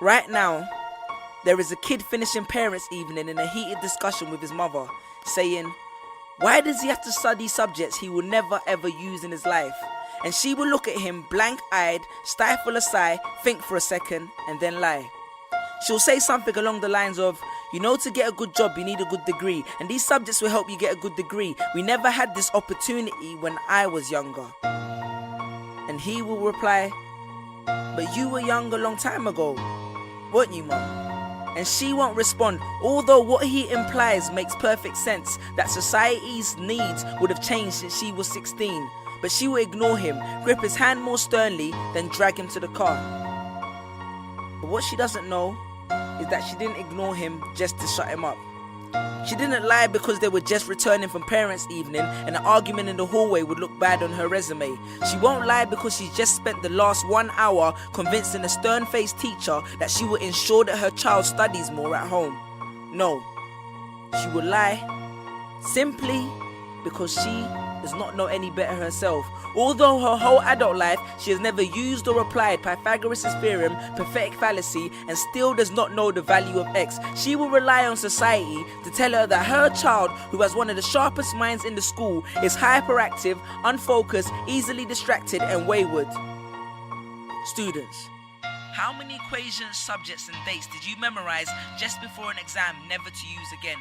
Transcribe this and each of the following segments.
Right now, there is a kid finishing parents' evening in a heated discussion with his mother, saying, why does he have to study subjects he will never ever use in his life? And she will look at him blank-eyed, stifle a sigh, think for a second, and then lie. She'll say something along the lines of, you know, to get a good job you need a good degree, and these subjects will help you get a good degree. We never had this opportunity when I was younger. And he will reply, but you were young a long time ago, weren't you, Mum? And she won't respond, although what he implies makes perfect sense, that society's needs would have changed since she was 16. But she will ignore him, grip his hand more sternly, then drag him to the car. But what she doesn't know is that she didn't ignore him just to shut him up. She didn't lie because they were just returning from parents' evening and an argument in the hallway would look bad on her resume. She won't lie because she's just spent the last 1 hour convincing a stern-faced teacher that she will ensure that her child studies more at home. No, she will lie simply because she does not know any better herself. Although her whole adult life she has never used or applied Pythagoras' theorem, pathetic fallacy, and still does not know the value of x, she will rely on society to tell her that her child, who has one of the sharpest minds in the school, is hyperactive, unfocused, easily distracted, and wayward. Students, how many equations, subjects, and dates did you memorize just before an exam never to use again?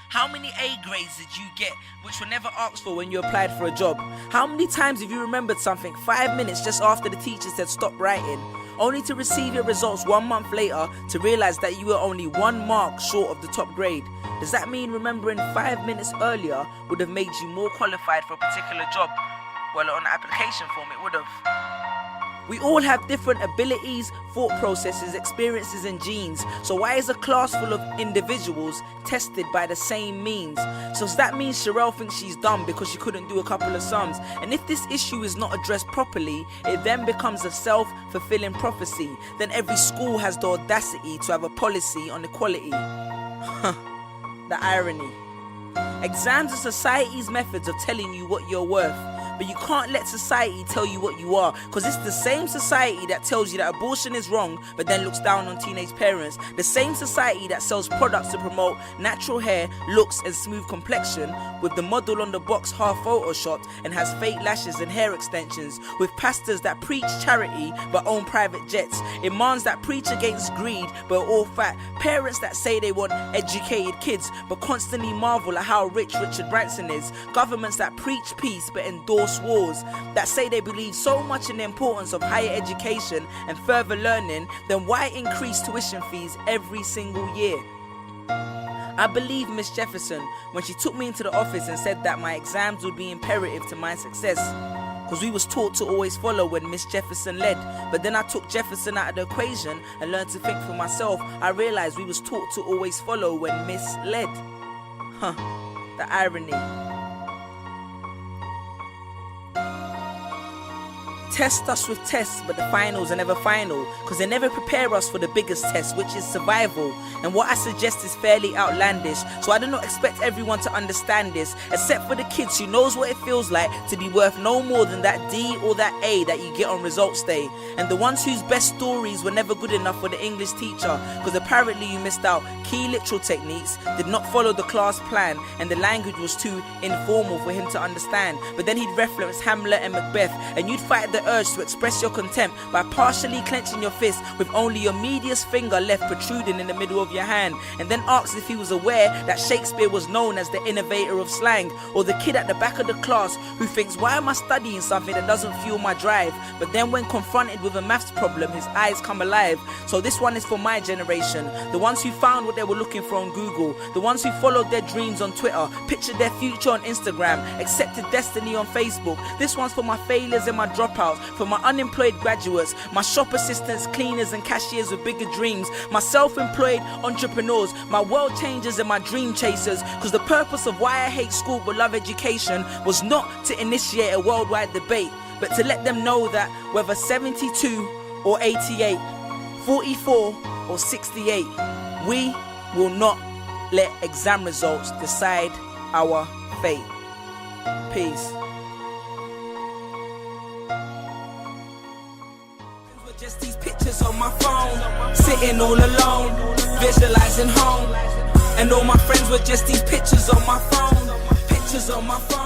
How many A grades did you get which were never asked for when you applied for a job? How many times have you remembered something 5 minutes just after the teacher said stop writing, only to receive your results 1 month later to realize that you were only 1 mark short of the top grade? Does that mean remembering 5 minutes earlier would have made you more qualified for a particular job? Well, on the application form it would have. We all have different abilities, thought processes, experiences and genes. So why is a class full of individuals tested by the same means? So does that mean Sherelle thinks she's dumb because she couldn't do a couple of sums? And if this issue is not addressed properly, it then becomes a self-fulfilling prophecy. Then every school has the audacity to have a policy on equality. The irony. Exams are society's methods of telling you what you're worth. But you can't let society tell you what you are, because it's the same society that tells you that abortion is wrong but then looks down on teenage parents. The same society that sells products to promote natural hair, looks and smooth complexion, with the model on the box half photoshopped and has fake lashes and hair extensions, with pastors that preach charity but own private jets, imams that preach against greed but are all fat, parents that say they want educated kids but constantly marvel at how rich Richard Branson is, governments that preach peace but endorse wars, that say they believe so much in the importance of higher education and further learning, then why increase tuition fees every single year? I believe Miss Jefferson when she took me into the office and said that my exams would be imperative to my success, because we was taught to always follow when Miss Jefferson led. But then I took Jefferson out of the equation and learned to think for myself. I realized we was taught to always follow when Miss led. The irony. Test us with tests, but the finals are never final, because they never prepare us for the biggest test, which is survival. And what I suggest is fairly outlandish, so I do not expect everyone to understand this, except for the kids who knows what it feels like to be worth no more than that D or that A that you get on results day, and the ones whose best stories were never good enough for the English teacher, because apparently you missed out key literal techniques, did not follow the class plan, and the language was too informal for him to understand. But then he'd reference Hamlet and Macbeth, and you'd fight the urge to express your contempt by partially clenching your fist with only your medius finger left protruding in the middle of your hand, and then asked if he was aware that Shakespeare was known as the innovator of slang, or the kid at the back of the class who thinks, why am I studying something that doesn't fuel my drive? But then when confronted with a maths problem, his eyes come alive. So this one is for my generation, the ones who found what they were looking for on Google, the ones who followed their dreams on Twitter, pictured their future on Instagram, accepted destiny on Facebook. This one's for my failures and my dropouts, for my unemployed graduates, my shop assistants, cleaners and cashiers with bigger dreams, my self-employed entrepreneurs, my world changers and my dream chasers, because the purpose of why I hate school but love education was not to initiate a worldwide debate, but to let them know that whether 72 or 88, 44 or 68, we will not let exam results decide our fate. Peace. Just these pictures pictures on my phone, sitting all alone, visualizing home. And all my friends were just these pictures on my phone, pictures on my phone.